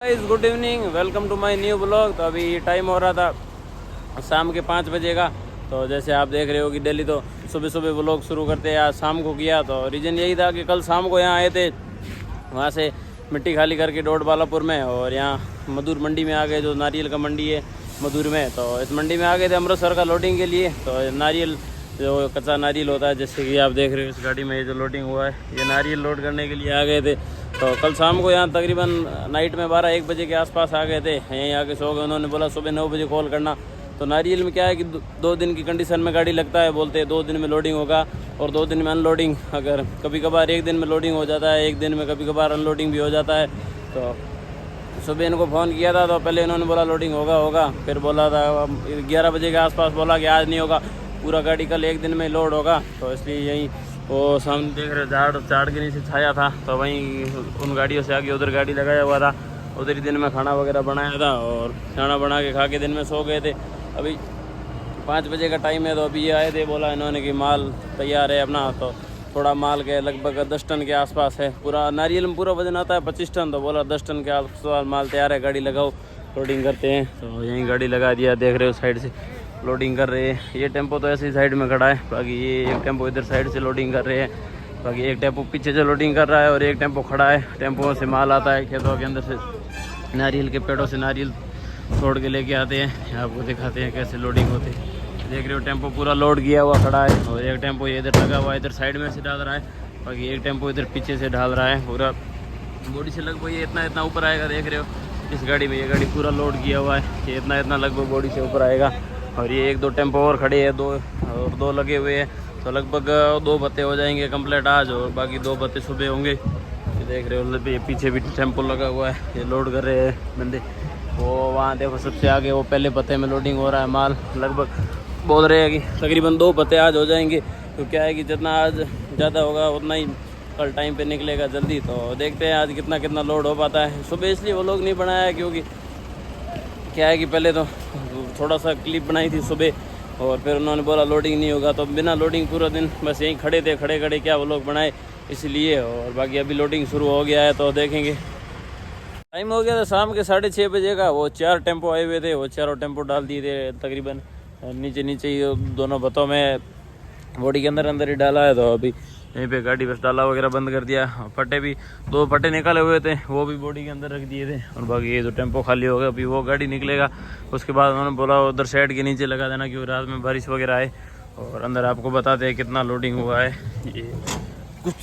Guys good evening, welcome to my new blog. तो अभी time हो रहा था शाम के 5 बजे का। तो जैसे आप देख रहे हो कि डेली तो सुबह सुबह ब्लॉग शुरू करते हैं, आज शाम को किया। तो रीज़न यही था कि कल शाम को यहाँ आए थे, वहाँ से मिट्टी खाली करके डोड बालापुर में, और यहाँ मधुर मंडी में आ गए, जो नारियल का मंडी है मधुर में। तो इस मंडी में आ गए थे अमृतसर का लोडिंग के लिए। तो नारियल जो कच्चा नारियल होता है, जैसे कि आप देख रहे हो इस गाड़ी में ये जो लोडिंग हुआ है, ये नारियल लोड करने के लिए आ गए थे। तो कल शाम को यहाँ तकरीबन नाइट में 12-1 बजे के आसपास आ गए थे, यहीं आके सो गए। उन्होंने बोला सुबह 9 बजे कॉल करना। तो नारियल में क्या है कि 2 दिन की कंडीशन में गाड़ी लगता है, बोलते हैं 2 दिन में लोडिंग होगा और 2 दिन में अनलोडिंग। अगर कभी कभार 1 दिन में लोडिंग हो जाता है, 1 दिन में कभी कभार अनलोडिंग भी हो जाता है। तो सुबह इनको फ़ोन किया था, तो पहले इन्होंने बोला लोडिंग होगा, फिर बोला था 11 बजे के आसपास बोला कि आज नहीं होगा, पूरा गाड़ी कल 1 दिन में लोड होगा। तो इसलिए यहीं वो सामने देख रहे झाड़ के नीचे छाया था, तो वहीं उन गाड़ियों से आगे उधर गाड़ी लगाया हुआ था। उधर ही दिन में खाना वगैरह बनाया था और खाना बना के खा के दिन में सो गए थे। अभी 5 बजे का टाइम है, तो अभी ये आए थे, बोला इन्होंने कि माल तैयार है अपना। तो थोड़ा माल के लगभग 10 टन के आसपास है, पूरा नारियल में पूरा वजन आता है 25 टन। तो बोला 10 टन के आसपास माल तैयार है, गाड़ी लगाओ लोडिंग करते हैं। तो यहीं गाड़ी लगा दिया, देख रहे हो साइड से लोडिंग कर रहे हैं। ये टेम्पो तो ऐसे ही साइड में खड़ा है, बाकी ये एक टेम्पो इधर साइड से लोडिंग कर रहे हैं, बाकी एक टेम्पो पीछे से लोडिंग कर रहा है और एक टेम्पो खड़ा है। टेम्पो से माल आता है खेतों के अंदर से, नारियल के पेड़ों से नारियल तोड़ के लेके आते हैं। आपको दिखाते हैं कैसे लोडिंग होती है। देख रहे हो टेम्पो पूरा लोड किया हुआ खड़ा है, और एक टेम्पो ये इधर लगा हुआ है, इधर साइड में से डाल रहा है, बाकी एक टेम्पो इधर पीछे से डाल रहा है। पूरा बॉडी से लगभग ये इतना ऊपर आएगा, देख रहे हो इस गाड़ी में, ये गाड़ी पूरा लोड किया हुआ है, ये इतना लगभग बॉडी से ऊपर आएगा। और ये 1-2 टेम्पो और खड़े हैं, 2 लगे हुए हैं। तो लगभग 2 भत्ते हो जाएंगे कंप्लीट आज, और बाकी 2 भत्ते सुबह होंगे। ये देख रहे हो ये पीछे भी टेम्पो लगा हुआ है, ये लोड कर रहे हैं बंदे। वो वहाँ देखो सबसे आगे, वो पहले भत्ते में लोडिंग हो रहा है माल। लगभग बोल रहे हैं कि तकरीबन 2 भत्ते आज हो जाएंगे। तो क्या है कि जितना आज ज़्यादा होगा उतना ही कल टाइम पे निकलेगा जल्दी। तो देखते हैं आज कितना लोड हो पाता है। सुबह इसलिए वो लोग नहीं बनाया है क्योंकि क्या है कि पहले तो थोड़ा सा क्लिप बनाई थी सुबह, और फिर उन्होंने बोला लोडिंग नहीं होगा, तो बिना लोडिंग पूरा दिन बस यहीं खड़े थे, खड़े क्या वो लोग बनाए इसलिए। और बाकी अभी लोडिंग शुरू हो गया है, तो देखेंगे। टाइम हो गया था शाम के 6:30 बजे का। वो 4 टेम्पो आए हुए थे, वो चारों टेम्पो डाल दिए थे तकरीबन नीचे ही दोनों भत्तों में, बॉडी के अंदर ही डाला है। तो अभी यहीं पे गाड़ी बस डाला वगैरह बंद कर दिया। फटे भी 2 फटे निकाले हुए थे, वो भी बॉडी के अंदर रख दिए थे। और बाकी ये जो टेम्पो खाली हो गया, अभी वो गाड़ी निकलेगा। उसके बाद उन्होंने बोला उधर शेड के नीचे लगा देना, क्योंकि रात में बारिश वगैरह आए। और अंदर आपको बताते हैं कितना लोडिंग हुआ है। ये कुछ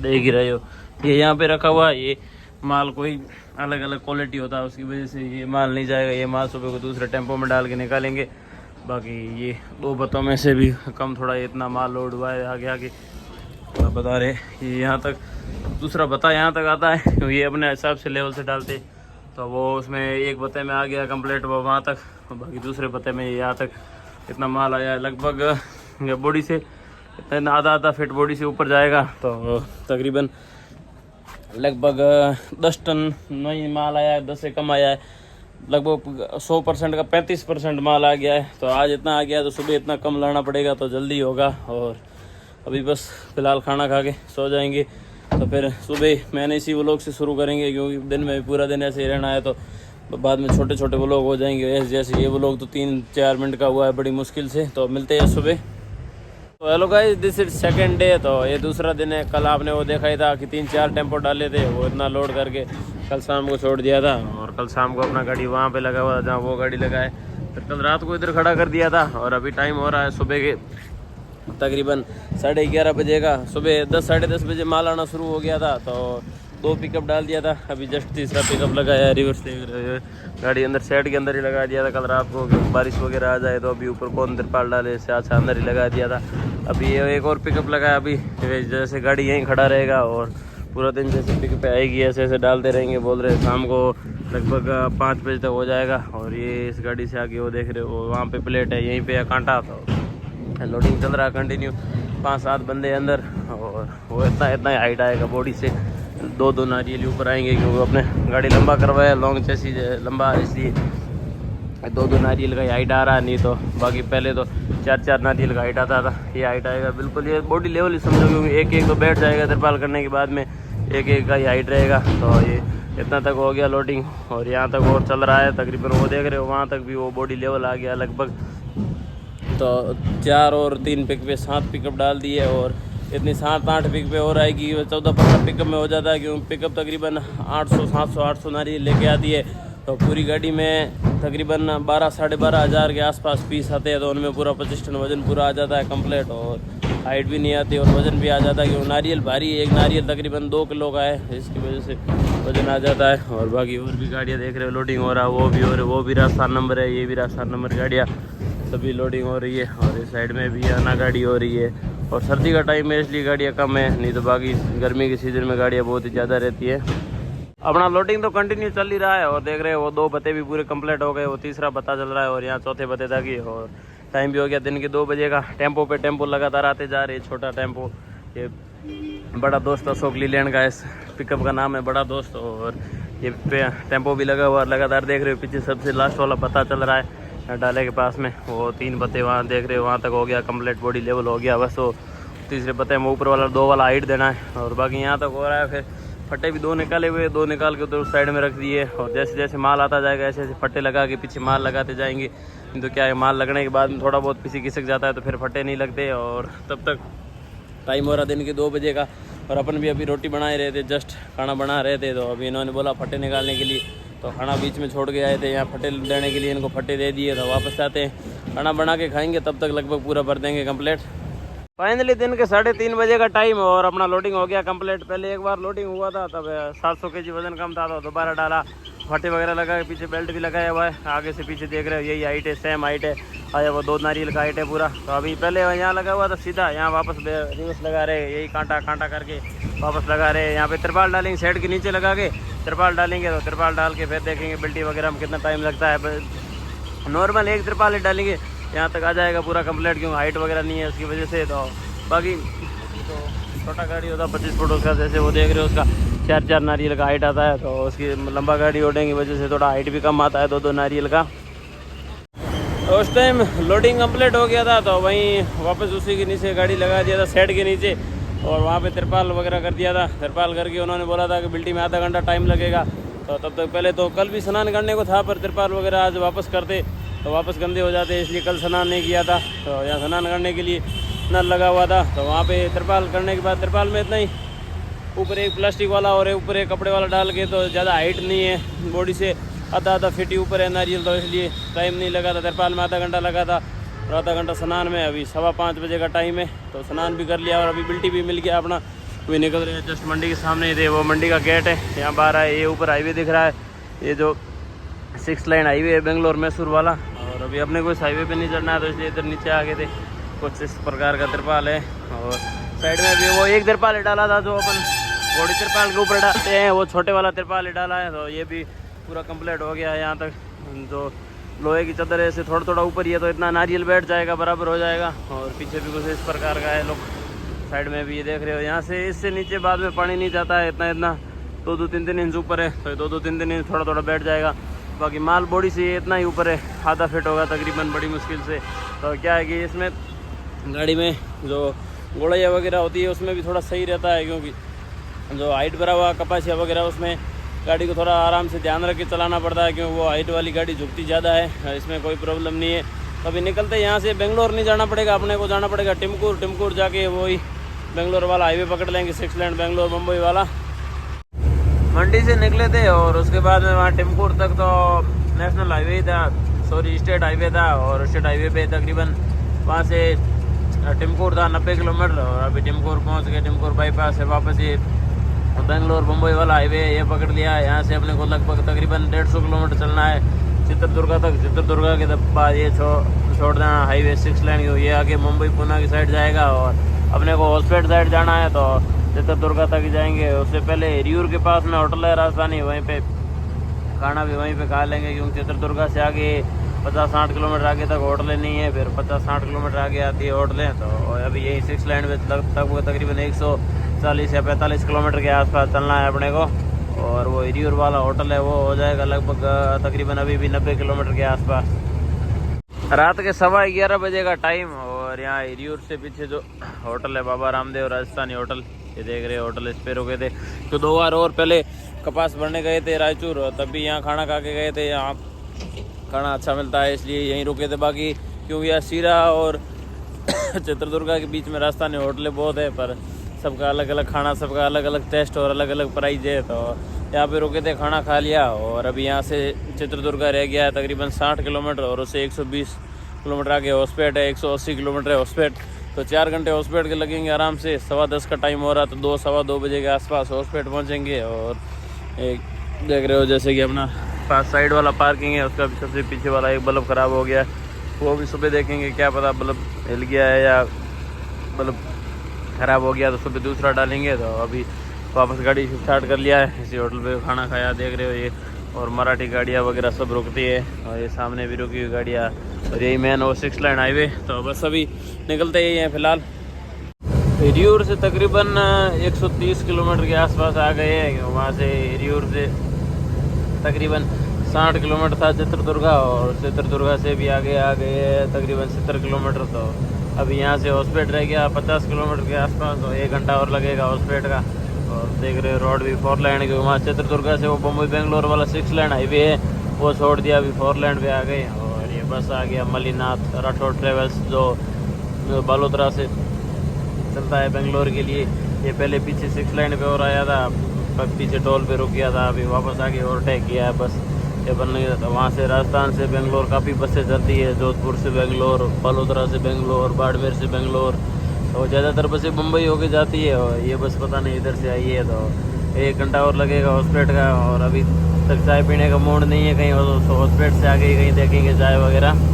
देख ही रहे हो, ये यहाँ पे रखा हुआ है। ये माल कोई अलग अलग क्वालिटी होता है, उसकी वजह से ये माल नहीं जाएगा। ये माल सुबह को दूसरे टेम्पो में डाल के निकालेंगे। बाकी ये 2 बतों में से भी कम थोड़ा इतना माल लोड हुआ है आगे तो बता रहे। ये यहाँ तक दूसरा बता यहाँ तक आता है, क्योंकि ये अपने हिसाब से लेवल से डालते। तो वो उसमें एक बते में आ गया कंप्लीट वो वहाँ तक, बाकी दूसरे बते में यहाँ तक इतना माल आया है। लगभग बॉडी से इतना आधा फीट बॉडी से ऊपर जाएगा। तो तकरीबन लगभग 10 टन नहीं माल आया है, 10 से कम आया है। लगभग 100% का 35% माल आ गया है। तो आज इतना आ गया है, तो सुबह इतना कम लाना पड़ेगा, तो जल्दी होगा। और अभी बस फिलहाल खाना खा के सो जाएंगे। तो फिर सुबह मैंने इसी व्लॉग से शुरू करेंगे, क्योंकि दिन में पूरा दिन ऐसे ही रहना है। तो बाद में छोटे व्लॉग हो जाएंगे, जैसे ये व्लॉग तो 3-4 मिनट का हुआ है बड़ी मुश्किल से। तो मिलते हैं सुबह। तो hello guys, this is second day. तो ये दूसरा दिन है। कल आपने वो देखा ही था कि 3-4 टेम्पो डाले थे, वो इतना लोड करके कल शाम को छोड़ दिया था। और कल शाम को अपना गाड़ी वहाँ पे लगा हुआ था जहाँ वो गाड़ी लगा है। फिर कल रात को इधर खड़ा कर दिया था। और अभी टाइम हो रहा है सुबह के तकरीबन 11:30 बजे का। सुबह 10-10:30 बजे माल आना शुरू हो गया था। तो 2 पिकअप डाल दिया था, अभी जस्ट तीसरा पिकअप लगाया है। रिवर्स गाड़ी अंदर शेड के अंदर ही लगा दिया था कल रात को, बारिश वगैरह आ जाए तो अभी ऊपर कौन तिरपाल डाले, से अच्छा अंदर ही लगा दिया था। अभी ये एक और पिकअप लगाया, अभी जैसे गाड़ी यहीं खड़ा रहेगा और पूरा दिन जैसे पिकअप आएगी ऐसे डालते रहेंगे। बोल रहे शाम को लगभग 5 बजे तक हो जाएगा। और ये इस गाड़ी से आगे वो देख रहे हो, वहाँ पे प्लेट है, यहीं पे कांटा। तो लोडिंग चल रहा है कंटिन्यू, 5-7 बंदे अंदर। और वो इतना ही हाइट आएगा बॉडी से, 2 नारियल ऊपर आएंगे, क्योंकि अपने गाड़ी लंबा करवाया, लॉन्ग चेसी लंबा, इसलिए 2 नारियल का हाइट आ रहा है। नहीं तो बाकी पहले तो 4-4 नारियल का हाइट आता था, ये हाइट आएगा बिल्कुल। ये बॉडी लेवल ही समझो, क्योंकि एक तो बैठ जाएगा तिरपाल करने के बाद में, एक एक का ही हाइट रहेगा। तो ये इतना तक हो गया लोडिंग और यहाँ तक और चल रहा है तकरीबन, वो देख रहे हो वहाँ तक भी वो बॉडी लेवल आ गया लगभग। तो 4 और 3 पिक पे 7 पिकअप डाल दिए और इतनी 7-8 पिक पे और आएगी, 14-15 पिकअप में हो जाता है क्योंकि पिकअप तकरीबन 800-700-800 नारियल लेके आती है। तो पूरी गाड़ी में तकरीबन 12-12.5 हज़ार के आसपास पीस आते हैं। तो उनमें पूरा 25 टन वज़न पूरा आ जाता है कंप्लीट और हाइट भी नहीं आती और वज़न भी आ जाता है क्योंकि नारियल भारी है। एक नारियल तकरीबन 2 किलो का है, इसकी वजह से वज़न आ जाता है। और बाकी और भी गाड़ियाँ देख रहे हो लोडिंग हो रहा है, वो भी हो रहा है, वो भी राजस्थान नंबर है, ये भी राजस्थान नंबर गाड़ियाँ सभी लोडिंग हो रही है। और इस साइड में भी आना गाड़ी हो रही है और सर्दी का टाइम है इसलिए गाड़ियाँ कम है, नहीं तो बाकी गर्मी के सीज़न में गाड़ियाँ बहुत ही ज़्यादा रहती है। अपना लोडिंग तो कंटिन्यू चल ही रहा है और देख रहे हो वो 2 बते भी पूरे कंप्लीट हो गए, वो तीसरा बता चल रहा है और यहाँ चौथे बते तक ही। और टाइम भी हो गया दिन के 2 बजे का। टेम्पो पे टेम्पो लगातार आते जा रहे, छोटा टेम्पो, ये बड़ा दोस्त अशोक लीलैंड का इस पिकअप का नाम है बड़ा दोस्त। और ये टेम्पो भी लगा हुआ लगातार देख रहे हो, पीछे सबसे लास्ट वाला पता चल रहा है डाले के पास में, वो 3 बते वहाँ देख रहे हो वहाँ तक हो गया कंप्लीट, बॉडी लेवल हो गया। बस वो तीसरे पते में ऊपर वाला 2 वाला हाइट देना है और बाकी यहाँ तक हो रहा है। फिर फट्टे भी 2 निकाले हुए, 2 निकाल के उधर उस साइड में रख दिए और जैसे जैसे माल आता जाएगा ऐसे ऐसे फट्टे लगा के पीछे माल लगाते जाएंगे। तो क्या है, माल लगने के बाद में थोड़ा बहुत पीछे खिसक जाता है तो फिर फट्टे नहीं लगते। और तब तक टाइम हो रहा दिन के 2 बजे का और अपन भी अभी रोटी बना ही रहे थे, जस्ट खाना बना रहे थे। तो अभी इन्होंने बोला फट्टे निकालने के लिए, तो खाना बीच में छोड़ के आए थे, यहाँ फट्टे देने के लिए इनको फट्टे दे दिए। तो वापस आते हैं खाना बना के खाएंगे, तब तक लगभग पूरा भर देंगे कंप्लीट। फाइनली दिन के 3:30 बजे का टाइम और अपना लोडिंग हो गया कंप्लीट। पहले एक बार लोडिंग हुआ था तब 700 kg वजन कम था, तो दोबारा डाला, फटे वगैरह लगा के पीछे बेल्ट भी लगाया हुआ है, आगे से पीछे देख रहे हो यही हाइट है, सेम हाइट है, आया वो 2 नारियल का हाइट है पूरा। तो अभी पहले यहाँ लगा हुआ था सीधा, यहाँ वापस रिवर्स लगा रहे, यही कांटा कांटा करके वापस लगा रहे। यहाँ पे तिरपाल डालेंगे सेट के नीचे लगा के, तिरपाल डालेंगे तो तिरपाल डाल के फिर देखेंगे बिल्टी वगैरह में कितना टाइम लगता है। नॉर्मल एक तिरपाल डालेंगे यहाँ तक आ जाएगा पूरा कंप्लीट, क्योंकि हाइट वगैरह नहीं है उसकी वजह से। तो बाकी तो छोटा गाड़ी होता 25 फुट उसका, जैसे वो देख रहे हो उसका 4-4 नारियल का हाइट आता है। तो उसकी लंबा गाड़ी होने की वजह से थोड़ा हाइट भी कम आता है, 2-2 नारियल का। तो उस टाइम लोडिंग कंप्लीट हो गया था तो वहीं वापस उसी के नीचे गाड़ी लगा दिया था सेट के नीचे और वहाँ पे तिरपाल वगैरह कर दिया था। तिरपाल करके उन्होंने बोला था कि बिल्टी में आधा घंटा टाइम लगेगा। तो तब तक पहले तो कल भी स्नान करने को था पर तिरपाल वगैरह आज वापस करते तो वापस गंदे हो जाते, इसलिए कल स्नान नहीं किया था। तो यहाँ स्नान करने के लिए नल लगा हुआ था, तो वहाँ पे तिरपाल करने के बाद तिरपाल में इतना ही, ऊपर एक प्लास्टिक वाला और ऊपर एक कपड़े वाला डाल के, तो ज़्यादा हाइट नहीं है, बॉडी से आधा फीट ही ऊपर है नारियल, तो इसलिए टाइम नहीं लगा था। तिरपाल में आधा घंटा लगा था और आधा घंटा स्नान में। अभी 5:15 बजे का टाइम है तो स्नान भी कर लिया और अभी बिल्टी भी मिल गया अपना, अभी निकल रहे हैं। जस्ट मंडी के सामने ही थे, वो मंडी का गेट है, यहाँ बाहर है, ये ऊपर हाईवे दिख रहा है, ये जो 6 लाइन हाईवे है बेंगलोर मैसूर वाला। और अभी अपने को इस हाईवे पे नहीं चढ़ना है तो इसलिए इधर नीचे आ गए थे। कुछ इस प्रकार का तिरपाल है और साइड में भी वो एक तिरपाल डाला था जो अपन बॉडी तिरपाल के ऊपर डालते हैं, वो छोटे वाला तिरपाल डाला है। तो ये भी पूरा कंप्लीट हो गया है। यहाँ तक जो लोहे की चादर है, ऐसे थोड़ा थोड़ा ऊपर ही है तो इतना नारियल बैठ जाएगा, बराबर हो जाएगा। और पीछे भी कुछ इस प्रकार का है, लोग साइड में भी ये देख रहे हो। यहाँ से इससे नीचे बाद में पानी नहीं जाता है, इतना इतना 2-3 इंच ऊपर है, तो 2-3 इंच थोड़ा थोड़ा बैठ जाएगा। बाकी माल बॉडी से इतना ही ऊपर है, आधा फिट होगा तकरीबन बड़ी मुश्किल से। तो क्या है कि इसमें गाड़ी में जो गोड़ैया वगैरह होती है उसमें भी थोड़ा सही रहता है, क्योंकि जो हाइट भरा हुआ कपासिया वगैरह उसमें गाड़ी को थोड़ा आराम से ध्यान रख के चलाना पड़ता है, क्योंकि वो हाइट वाली गाड़ी झुकती ज़्यादा है, इसमें कोई प्रॉब्लम नहीं है। तो अभी निकलते यहाँ से बेंगलोर नहीं जाना पड़ेगा, अपने को जाना पड़ेगा टिमकूर जाके वही बेंगलोर वाला हाईवे पकड़ लेंगे, 6 लाइन बेंगलोर मुंबई वाला। मंडी से निकले थे और उसके बाद में वहाँ टिमकूर तक तो नेशनल हाईवे था, सॉरी स्टेट हाईवे था, और स्टेट हाईवे पे तकरीबन वहाँ से टिमकूर था 90 किलोमीटर। और अभी टिमकूर पहुँच गए, टिमकूर बाईपास है, वापस ये बेंगलोर मुंबई वाला हाईवे ये पकड़ लिया है। यहाँ से अपने को लगभग तकरीबन 150 किलोमीटर चलना है चित्रदुर्गा तक। चित्रदुर्गा के बाद ये छोड़ देना हाईवे 6 लाइन, ये आगे मुंबई पुणे की साइड जाएगा। और अपने को हॉस्पेट साइड जाना है तो चित्रदुर्गा तक ही जाएंगे। उससे पहले हिरियूर के पास में होटल है राजधानी, वहीं पे खाना भी वहीं पे खा लेंगे, क्योंकि चित्रदुर्गा से आगे 50-60 किलोमीटर आगे तक होटलें नहीं है, फिर 50-60 किलोमीटर आगे आती है होटलें। तो अभी यही 6 लाइन में तकरीबन 140 या 45 किलोमीटर के आसपास चलना है अपने को। और वो हिरियूर वाला होटल है वो हो जाएगा लगभग तकरीबन अभी भी 90 किलोमीटर के आसपास। रात के 11:15 बजे का टाइम। और यहाँ हिरियूर से पीछे जो होटल है बाबा रामदेव राजस्थानी होटल, ये देख रहे हो होटल, इस पे रुके थे। तो 2 बार और पहले कपास भरने गए थे रायचूर, तब भी यहाँ खाना खा के गए थे। यहाँ खाना अच्छा मिलता है इसलिए यहीं रुके थे। बाकी क्योंकि यहाँ सीरा और चित्रदुर्गा के बीच में रास्ता नहीं, होटलें बहुत है, पर सबका अलग अलग खाना, सबका अलग अलग टेस्ट और अलग अलग प्राइस है। तो यहाँ पे रुके थे, खाना खा लिया और अभी यहाँ से चित्रदुर्गा रह गया है तकरीबन 60 किलोमीटर और उससे 120 किलोमीटर आगे होसपेट है, 180 किलोमीटर है होसपेट। तो 4 घंटे होसपेट के लगेंगे आराम से। 10:15 का टाइम हो रहा, तो 2 सवा 2 बजे के आसपास होसपेट पहुँचेंगे। और एक देख रहे हो जैसे कि अपना पास साइड वाला पार्किंग है, उसका भी सबसे पीछे वाला एक बल्ब ख़राब हो गया है, वो भी सुबह देखेंगे, क्या पता बल्ब हिल गया है या बल्ब ख़राब हो गया, तो सुबह दूसरा डालेंगे। तो अभी वापस गाड़ी स्टार्ट कर लिया है, इसी होटल पे खाना खाया, देख रहे हो ये। और मराठी गाड़ियाँ वगैरह सब रुकती है और ये सामने भी रुकी हुई गाड़ियाँ, और यही मेन वो 6 लाइन हाईवे। तो बस अभी निकलते ही हैं फ़िलहाल। हिरियूर से तकरीबन 130 किलोमीटर के आसपास आ गए हैं। वहाँ से हिरियूर से तकरीबन 60 किलोमीटर था चित्रदुर्गा, और चित्रदुर्गा से भी आगे आ गए हैं तकरीबन 70 किलोमीटर। तो अभी यहाँ से होसपेट रह गया 50 किलोमीटर के आसपास, तो 1 घंटा और लगेगा होसपेट का। और देख रहे हो रोड भी 4 लाइन की, वहाँ चित्रदुर्गा से वो बम्बई बेंगलोर वाला 6 लाइन हाईवे है, वो छोड़ दिया, अभी 4 लाइन पे आ गए। और ये बस आ गया मलिनाथ राठौड़ ट्रेवल्स, जो बालोतरा से चलता है बेंगलोर के लिए। ये पहले पीछे 6 लाइन पे और आया था, पीछे टोल पे रुक गया था, अभी वापस आके ओवरटेक किया है बस ये बन गया था। वहाँ से राजस्थान से बेंगलोर काफ़ी बसें चलती है, जोधपुर से बेंगलोर, बालोतरा से बेंगलोर, बाड़मेर से बेंगलोर, तो ज़्यादातर बसें मुंबई होके जाती है। और ये बस पता नहीं इधर से आई है, तो 1 घंटा और लगेगा होसपेट का। और अभी तक चाय पीने का मूड नहीं है कहीं, तो होसपेट से आगे ही कहीं देखेंगे चाय वगैरह।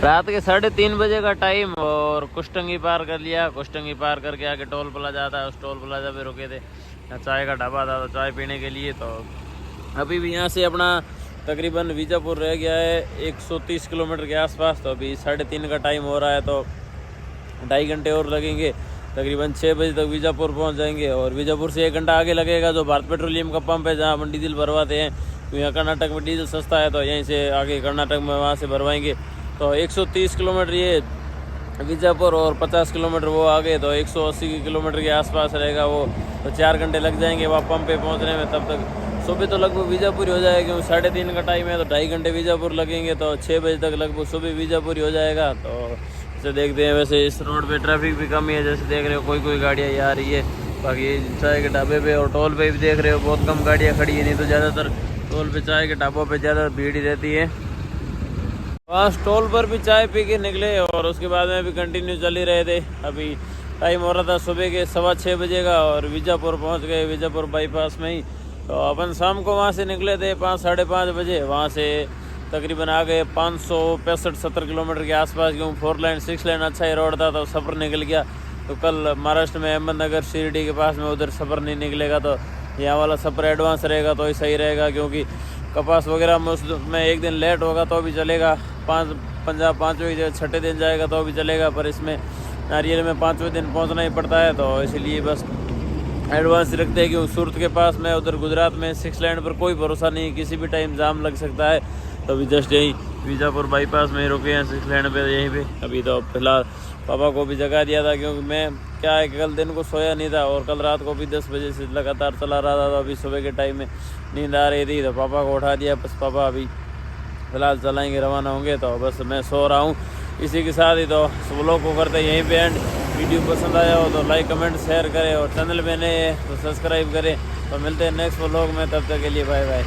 रात के 3:30 बजे का टाइम, और कुष्टंगी पार कर लिया। कुष्टंगी पार करके आगे टोल प्लाजा आता है, उस टोल प्लाजा पे रुके थे, चाय का ढाबा था, तो चाय पीने के लिए। तो अभी भी यहाँ से अपना तकरीबन विजापुर रह गया है 130 किलोमीटर के आसपास। तो अभी 3:30 का टाइम हो रहा है, तो 2.5 घंटे और लगेंगे, तकरीबन 6 बजे तक विजापुर पहुँच जाएंगे। और विजापुर से 1 घंटा आगे लगेगा जो भारत पेट्रोलियम का पंप है, जहाँ अपन डीजल भरवाते हैं। तो यहाँ कर्नाटक में डीजल सस्ता है, तो यहीं से आगे कर्नाटक में वहाँ से भरवाएंगे। तो 130 किलोमीटर ये विजापुर और 50 किलोमीटर वो आगे, तो 180 किलोमीटर के आसपास रहेगा वो। तो 4 घंटे लग जाएंगे वहाँ पंप पे पहुँचने में। तब तक सुबह तो लगभग विजापुर हो जाएगा, क्योंकि 3:30 का टाइम है, तो 2.5 घंटे विजापुर लगेंगे। तो 6 बजे तक लगभग सुबह विजापुर हो जाएगा। तो इसे देखते हैं। वैसे इस रोड पे ट्रैफिक भी कम ही है, जैसे देख रहे हो कोई गाड़ियाँ ये आ रही है। बाकी चाय के ढाबे पे और टोल पे भी देख रहे हो बहुत कम गाड़ियाँ खड़ी है, नहीं तो ज़्यादातर टोल पे चाय के ढाबों पे ज़्यादा भीड़ ही रहती है। वहाँ टोल पर भी चाय पी के निकले और उसके बाद में भी कंटिन्यू चल ही रहे थे। अभी टाइम हो रहा था सुबह के 6:15 बजे का, और विजापुर पहुँच गए, विजापुर बाईपास में ही। तो अपन शाम को वहाँ से निकले थे 5 साढ़े 5 बजे। वहाँ से तकरीबन आ गए 565-70 किलोमीटर के आसपास, क्योंकि 4 लाइन 6 लाइन अच्छा ही रोड था, तो सफ़र निकल गया। तो कल महाराष्ट्र में अहमदनगर शिरडी के पास में उधर सफ़र नहीं निकलेगा, तो यहाँ वाला सफ़र एडवांस रहेगा तो ही सही रहेगा। क्योंकि कपास वगैरह में उसमें एक दिन लेट होगा तो भी चलेगा, पंजाब 5वें जगह 6ठे दिन जाएगा तो भी चलेगा, पर इसमें नारियल में 5वें दिन पहुँचना ही पड़ता है। तो इसीलिए बस एडवांस रखते हैं, क्योंकि सूरत के पास में उधर गुजरात में 6 लाइन पर कोई भरोसा नहीं, किसी भी टाइम जाम लग सकता है। तो अभी जस्ट यही विजापुर बाईपास में रुके हैं 6 लाइन पे, यहीं पे। अभी तो फिलहाल पापा को भी जगा दिया था, क्योंकि मैं क्या है कि कल दिन को सोया नहीं था, और कल रात को भी 10 बजे से लगातार चला रहा था। तो अभी सुबह के टाइम में नींद आ रही थी, तो पापा को उठा दिया। बस पापा अभी फिलहाल चलाएँगे, रवाना होंगे। तो बस मैं सो रहा हूँ। इसी के साथ ही तो व्लॉग को करते यहीं पे एंड। वीडियो पसंद आया हो तो लाइक कमेंट शेयर करें, और चैनल में नए हैं तो सब्सक्राइब करें। तो मिलते हैं नेक्स्ट व्लॉग में, तब तक के लिए बाय बाय।